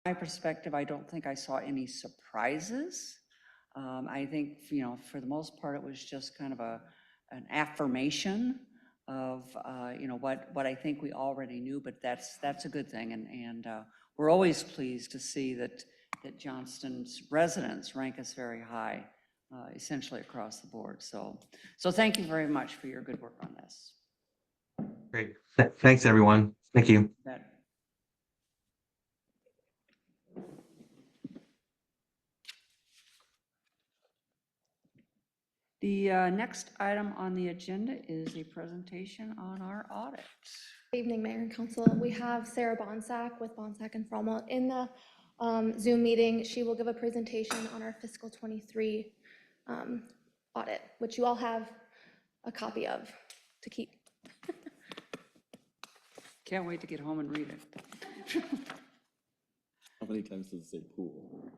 my perspective, I don't think I saw any surprises. I think, for the most part, it was just kind of an affirmation of, what I think we already knew, but that's a good thing. And we're always pleased to see that Johnston's residents rank us very high, essentially across the board. So thank you very much for your good work on this. Great. Thanks, everyone. Thank you. The next item on the agenda is a presentation on our audit. Good evening, Mayor and Council. We have Sarah Bonsack with Bonsack and Fromwell in the Zoom meeting. She will give a presentation on our fiscal 23 audit, which you all have a copy of to keep. Can't wait to get home and read it. How many times does it say pool?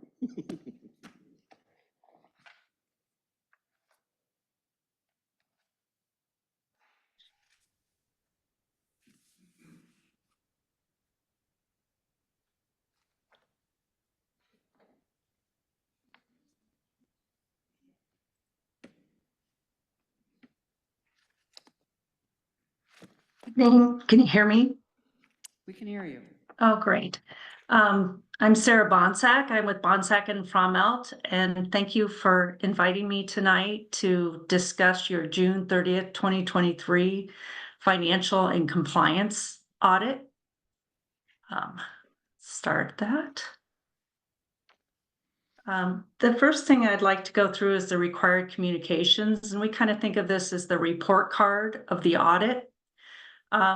Can you hear me? We can hear you. Oh, great. I'm Sarah Bonsack. I'm with Bonsack and Fromelt, and thank you for inviting me tonight to discuss your June 30th, 2023 financial and compliance audit. Start that. The first thing I'd like to go through is the required communications, and we kind of think of this as the report card of the audit.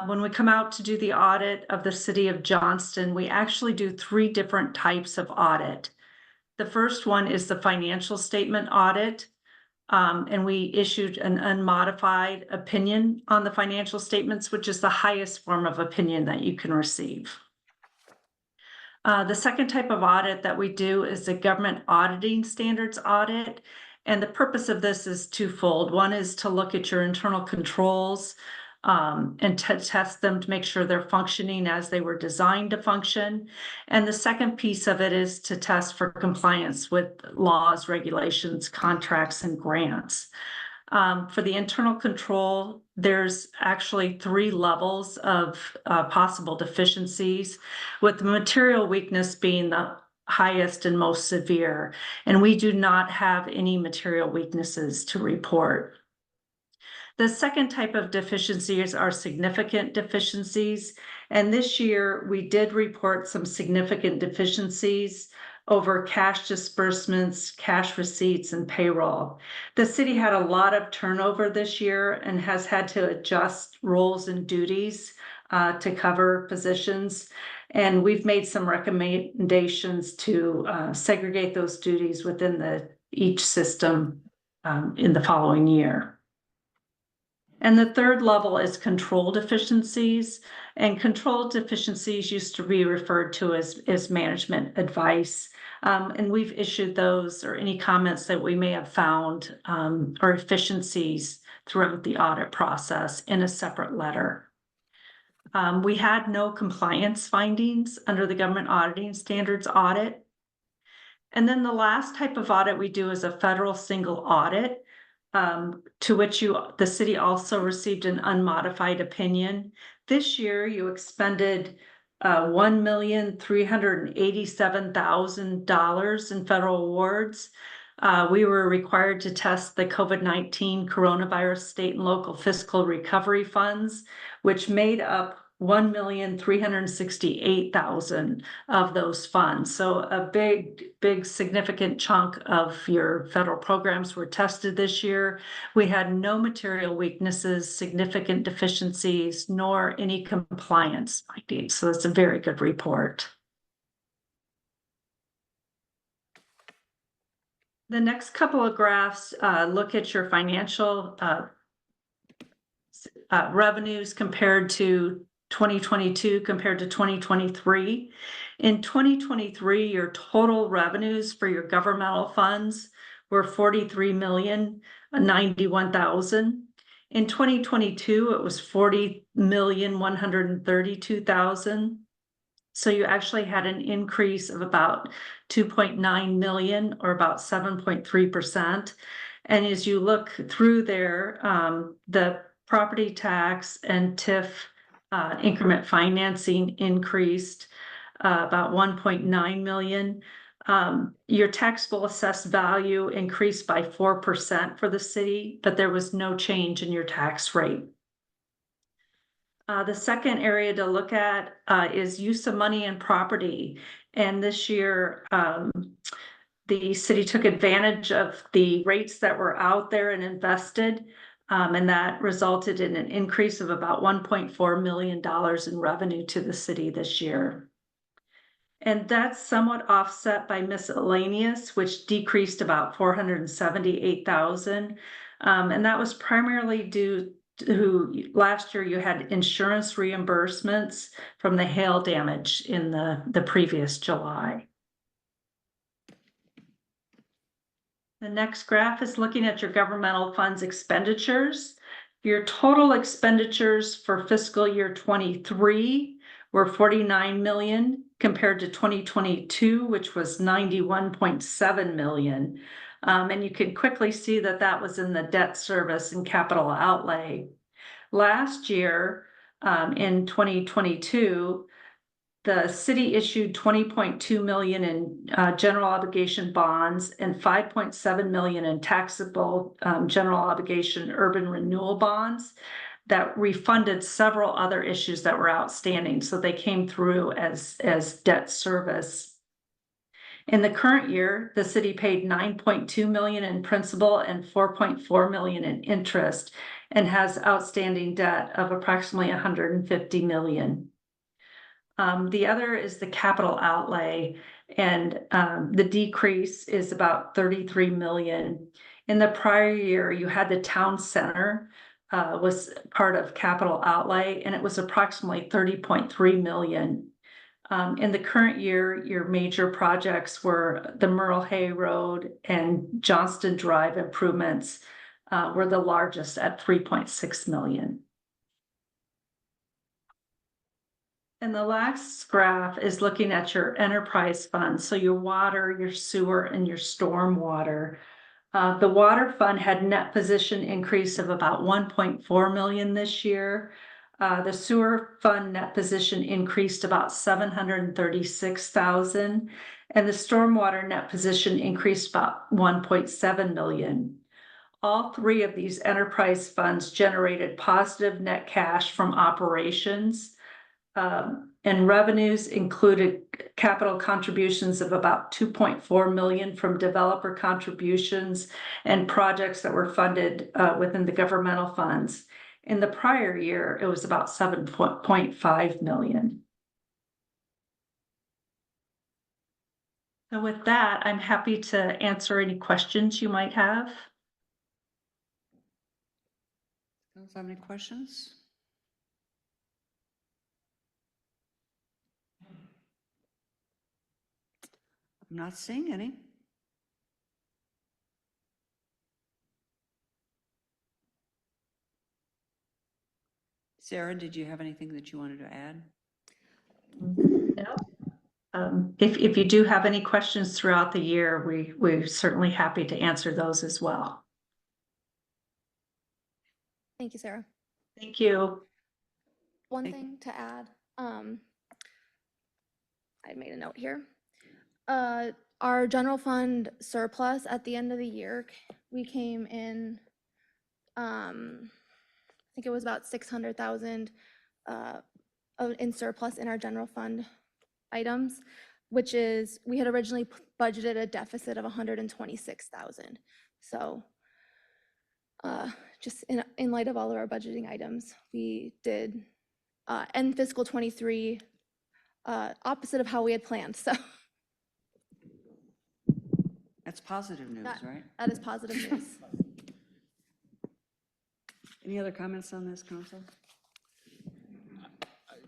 When we come out to do the audit of the city of Johnston, we actually do 3 different types of audit. The first one is the financial statement audit, and we issued an unmodified opinion on the financial statements, which is the highest form of opinion that you can receive. The second type of audit that we do is the government auditing standards audit. And the purpose of this is twofold. One is to look at your internal controls and to test them to make sure they're functioning as they were designed to function. And the second piece of it is to test for compliance with laws, regulations, contracts, and grants. For the internal control, there's actually 3 levels of possible deficiencies, with the material weakness being the highest and most severe. And we do not have any material weaknesses to report. The second type of deficiencies are significant deficiencies. And this year we did report some significant deficiencies over cash disbursements, cash receipts, and payroll. The city had a lot of turnover this year and has had to adjust roles and duties to cover positions. And we've made some recommendations to segregate those duties within each system in the following year. And the third level is control deficiencies. And control deficiencies used to be referred to as management advice. And we've issued those or any comments that we may have found or efficiencies throughout the audit process in a separate letter. We had no compliance findings under the government auditing standards audit. And then the last type of audit we do is a federal single audit. To which the city also received an unmodified opinion. This year, you expended $1,387,000 in federal awards. We were required to test the COVID-19 coronavirus state and local fiscal recovery funds, which made up $1,368,000 of those funds. So a big significant chunk of your federal programs were tested this year. We had no material weaknesses, significant deficiencies, nor any compliance findings. So it's a very good report. The next couple of graphs look at your financial revenues compared to 2022 compared to 2023. In 2023, your total revenues for your governmental funds were $43,091,000. In 2022, it was $40,132,000. So you actually had an increase of about 2.9 million, or about 7.3%. And as you look through there, the property tax and TIF increment financing increased about 1.9 million. Your taxable assessed value increased by 4% for the city, but there was no change in your tax rate. The second area to look at is use of money and property. And this year, the city took advantage of the rates that were out there and invested. And that resulted in an increase of about $1.4 million in revenue to the city this year. And that's somewhat offset by miscellaneous, which decreased about 478,000. And that was primarily due to last year you had insurance reimbursements from the hail damage in the previous July. The next graph is looking at your governmental funds expenditures. Your total expenditures for fiscal year 23 were 49 million compared to 2022, which was 91.7 million. And you can quickly see that that was in the debt service and capital outlay. Last year, in 2022, the city issued 20.2 million in general obligation bonds and 5.7 million in taxable general obligation urban renewal bonds that refunded several other issues that were outstanding. So they came through as debt service. In the current year, the city paid 9.2 million in principal and 4.4 million in interest and has outstanding debt of approximately 150 million. The other is the capital outlay, and the decrease is about 33 million. In the prior year, you had the town center was part of capital outlay, and it was approximately 30.3 million. In the current year, your major projects were the Merle Hay Road and Johnston Drive improvements were the largest at 3.6 million. And the last graph is looking at your enterprise funds, so your water, your sewer, and your storm water. The water fund had net position increase of about 1.4 million this year. The sewer fund net position increased about 736,000, and the stormwater net position increased about 1.7 million. All three of these enterprise funds generated positive net cash from operations. And revenues included capital contributions of about 2.4 million from developer contributions and projects that were funded within the governmental funds. In the prior year, it was about 7.5 million. So with that, I'm happy to answer any questions you might have. Does have any questions? I'm not seeing any. Sarah, did you have anything that you wanted to add? No. If you do have any questions throughout the year, we're certainly happy to answer those as well. Thank you, Sarah. Thank you. One thing to add, I made a note here. Our general fund surplus at the end of the year, we came in, I think it was about 600,000 in surplus in our general fund items, which is, we had originally budgeted a deficit of 126,000. So just in light of all of our budgeting items, we did end fiscal 23 opposite of how we had planned. So That's positive news, right? that is positive news. Any other comments on this, Council?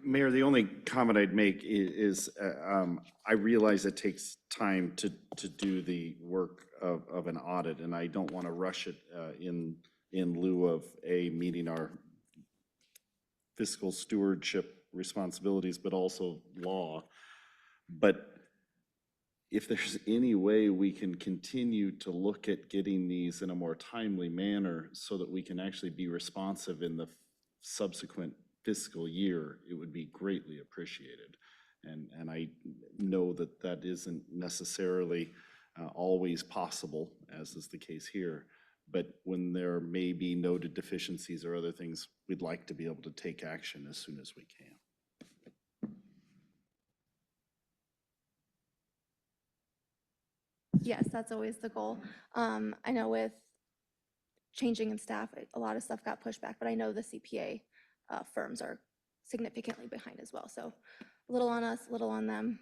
Mayor, the only comment I'd make is I realize it takes time to do the work of an audit, and I don't want to rush it in lieu of meeting our fiscal stewardship responsibilities, but also law. But if there's any way we can continue to look at getting these in a more timely manner so that we can actually be responsive in the subsequent fiscal year, it would be greatly appreciated. And I know that that isn't necessarily always possible, as is the case here. But when there may be noted deficiencies or other things, we'd like to be able to take action as soon as we can. Yes, that's always the goal. I know with changing in staff, a lot of stuff got pushed back, but I know the CPA firms are significantly behind as well. So a little on us, a little on them,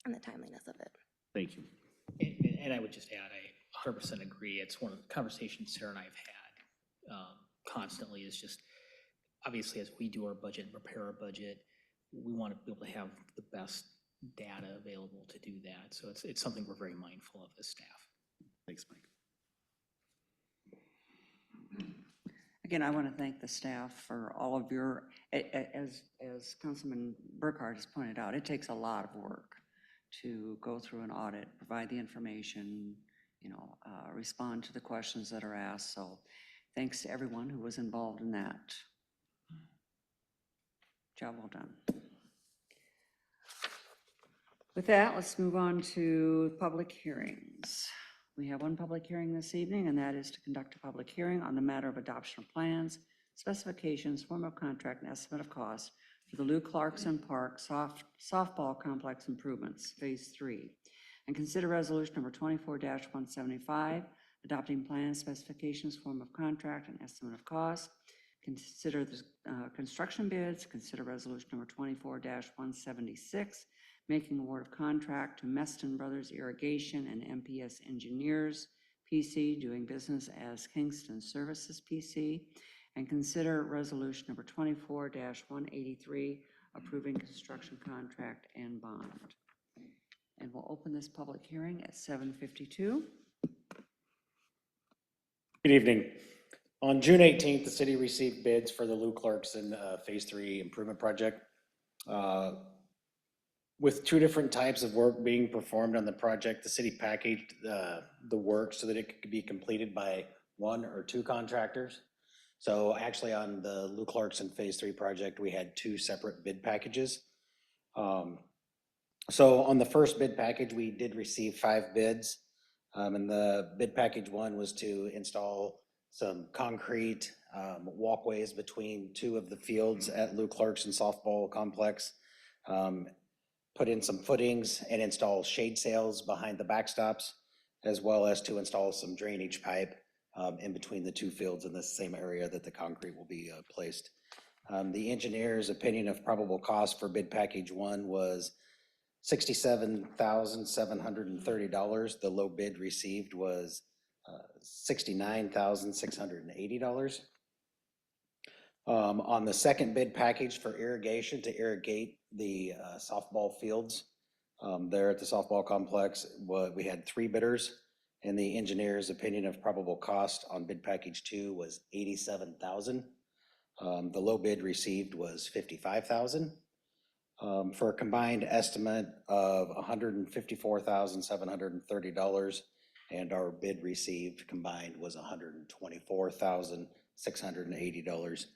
and the timeliness of it. Thank you. And I would just add, I 100% agree. It's one of the conversations Sarah and I have had constantly is just, obviously, as we do our budget and prepare our budget, we want to be able to have the best data available to do that. So it's something we're very mindful of as staff. Thanks, Mike. Again, I want to thank the staff for all of your, as Councilman Burkhardt has pointed out, it takes a lot of work to go through an audit, provide the information, respond to the questions that are asked. So thanks to everyone who was involved in that. Job well done. With that, let's move on to public hearings. We have one public hearing this evening, and that is to conduct a public hearing on the matter of adoption of plans, specifications, form of contract, and estimate of cost for the Lou Clarkson Park softball complex improvements, Phase 3, and consider resolution number 24-175, adopting plans, specifications, form of contract, and estimate of cost. Consider the construction bids. Consider resolution number 24-176, making award of contract to Meston Brothers Irrigation and MPS Engineers, PC, doing business as Kingston Services, PC, and consider resolution number 24-183, approving construction contract and bond. And we'll open this public hearing at 7:52. Good evening. On June 18th, the city received bids for the Lou Clarkson Phase 3 improvement project. With two different types of work being performed on the project, the city packaged the work so that it could be completed by one or two contractors. So actually on the Lou Clarkson Phase 3 project, we had two separate bid packages. So on the first bid package, we did receive 5 bids. And the bid package 1 was to install some concrete walkways between 2 of the fields at Lou Clarkson softball complex. Put in some footings and install shade sails behind the backstops, as well as to install some drainage pipe in between the 2 fields in the same area that the concrete will be placed. The engineer's opinion of probable cost for bid package 1 was $67,730. The low bid received was $69,680. On the second bid package for irrigation to irrigate the softball fields there at the softball complex, we had 3 bidders, and the engineer's opinion of probable cost on bid package 2 was $87,000. The low bid received was $55,000. For a combined estimate of $154,730, and our bid received combined was $124,680.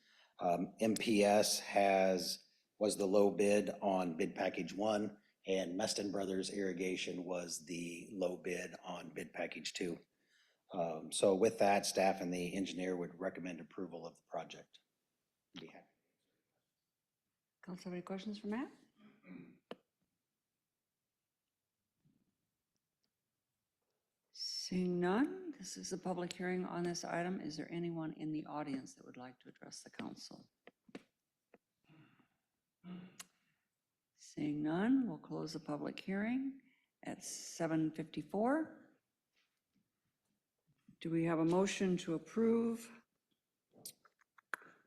MPS was the low bid on bid package 1, and Meston Brothers Irrigation was the low bid on bid package 2. So with that, staff and the engineer would recommend approval of the project. Be happy. Council have any questions for Matt? Seeing none, this is a public hearing on this item. Is there anyone in the audience that would like to address the council? Seeing none, we'll close the public hearing at 7:54. Do we have a motion to approve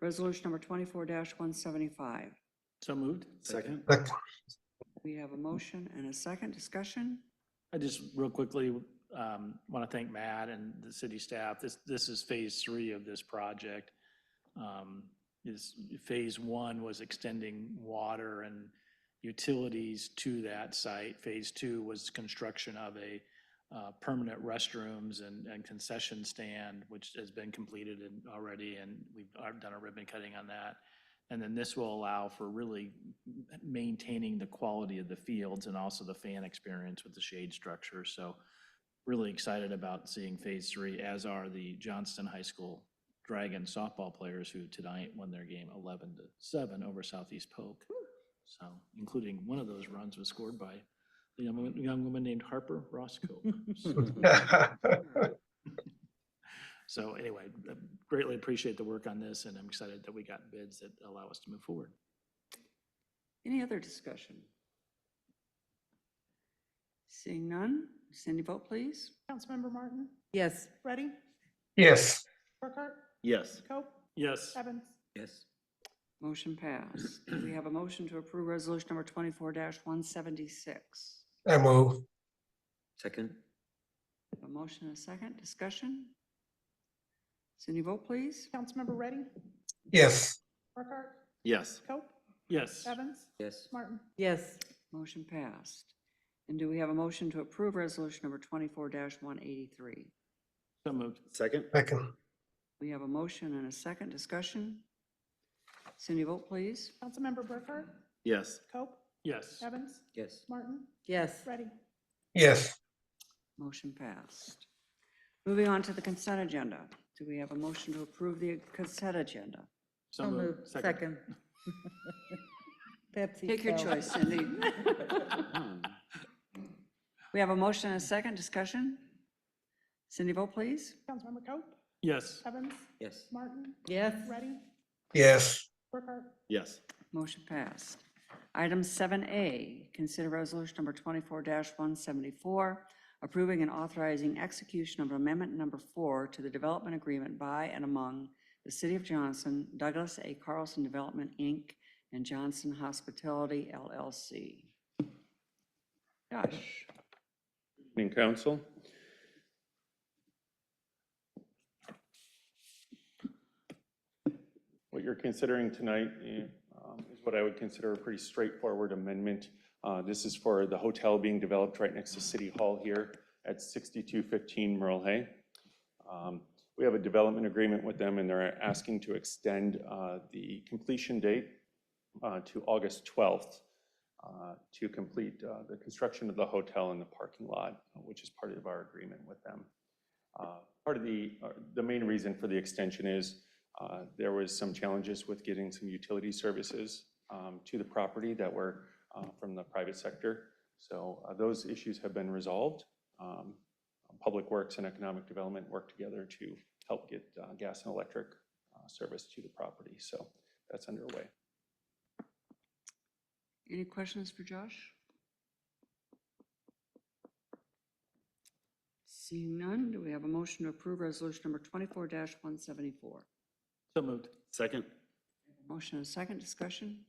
resolution number 24-175? So moved. Second? We have a motion and a second discussion. I just real quickly want to thank Matt and the city staff. This is Phase 3 of this project. Phase 1 was extending water and utilities to that site. Phase 2 was construction of a permanent restrooms and concession stand, which has been completed already, and we've done a ribbon cutting on that. And then this will allow for really maintaining the quality of the fields and also the fan experience with the shade structure. So really excited about seeing Phase 3, as are the Johnston High School Dragon softball players who tonight won their game 11-7 over Southeast Polk. So, including one of those runs was scored by a young woman named Harper Ross Cope. So anyway, greatly appreciate the work on this, and I'm excited that we got bids that allow us to move forward. Any other discussion? Seeing none, Cindy, vote please. Councilmember Martin, Yes. Ready, Yes. Burkhart, Yes. Cope, Yes. Evans. Yes. Motion passed. Do we have a motion to approve resolution number 24-176? I move. Second. A motion and a second, discussion? Cindy, vote please. Councilmember Ready, Yes. Burkhart, Yes. Cope, Yes. Evans, Yes. Martin. Yes. Motion passed. And do we have a motion to approve resolution number 24-183? So moved. Second? Second. We have a motion and a second, discussion? Cindy, vote please. Councilmember Burkhart, Yes. Cope, Yes. Evans, Yes. Martin, Yes. Ready. Yes. Motion passed. Moving on to the consent agenda. Do we have a motion to approve the consent agenda? So moved. Second. Pepsi. Take your Coke. choice, Cindy. We have a motion and a second, discussion? Cindy, vote please. Councilmember Cope, Yes. Evans, Yes. Martin, Yes. Ready, Yes. Burkhart, Yes. Motion passed. Item 7A, consider resolution number 24-174, approving and authorizing execution of amendment number 4 to the development agreement by and among the City of Johnson, Douglas A. Carlson Development, Inc., and Johnson Hospitality, LLC. Josh. Evening, council. What you're considering tonight is what I would consider a pretty straightforward amendment. This is for the hotel being developed right next to City Hall here at 6215 Merle Hay. We have a development agreement with them, and they're asking to extend the completion date to August 12th to complete the construction of the hotel and the parking lot, which is part of our agreement with them. Part of the main reason for the extension is there was some challenges with getting some utility services to the property that were from the private sector. So those issues have been resolved. Public Works and Economic Development work together to help get gas and electric service to the property. So that's underway. Any questions for Josh? Seeing none, do we have a motion to approve resolution number 24-174? So moved. Second? Motion and a second, discussion?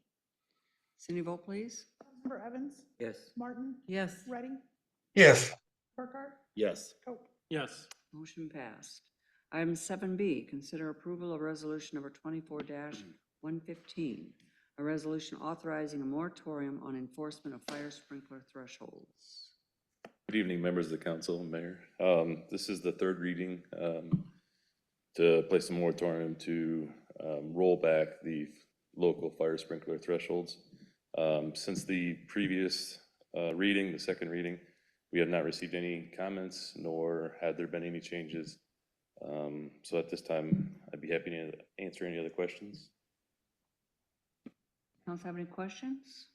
Cindy, vote please. Councilmember Evans, Yes. Martin, Yes. Ready, Yes. Burkhart, Yes. Cope. Yes. Motion passed. Item 7B, consider approval of resolution number 24-115, a resolution authorizing a moratorium on enforcement of fire sprinkler thresholds. Good evening, members of the council and mayor. This is the third reading to place a moratorium to roll back the local fire sprinkler thresholds. Since the previous reading, the second reading, we have not received any comments, nor had there been any changes. So at this time, I'd be happy to answer any other questions. Council have any questions?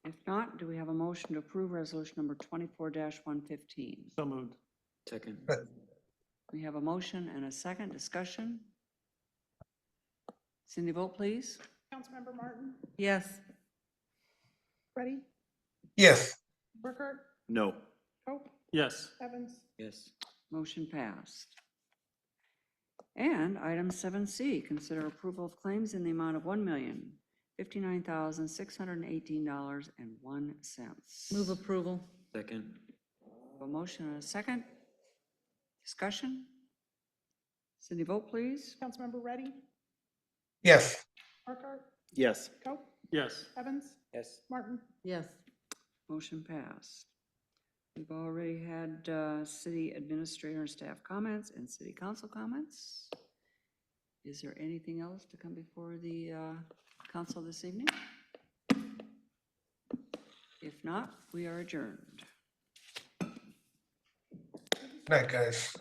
If not, do we have a motion to approve resolution number 24-115? So moved. Second. We have a motion and a second, discussion? Cindy, vote please. Councilmember Martin, Yes. Ready, Yes. Burkhart, No. Cope, Yes. Evans. Yes. Motion passed. And item 7C, consider approval of claims in the amount of $1,059,618.01. Move approval. Second. A motion and a second. Discussion? Cindy, vote please. Councilmember Ready, Yes. Burkhart, Yes. Coe, Yes. Evans, Yes. Martin. Yes. Motion passed. We've already had city administrator and staff comments and city council comments. Is there anything else to come before the council this evening? If not, we are adjourned. Night, guys.